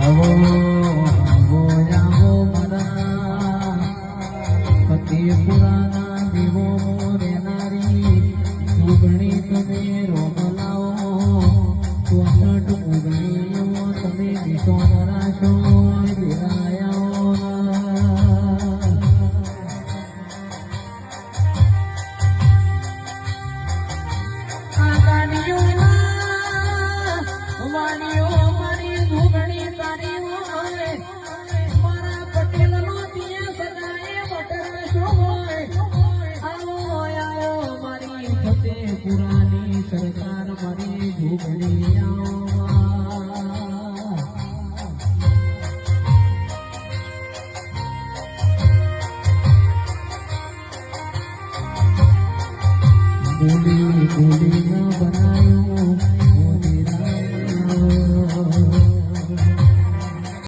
આવો આવો આવો મારા પતિ પુરાના દેવો રેનારી ઉગણી તમે રોમલાઓ ચોસઠ ઉગણીઓ તમે દિશો રાશો વિરાયાઓ પુરાની સરકાર મારી ઝૂંપડી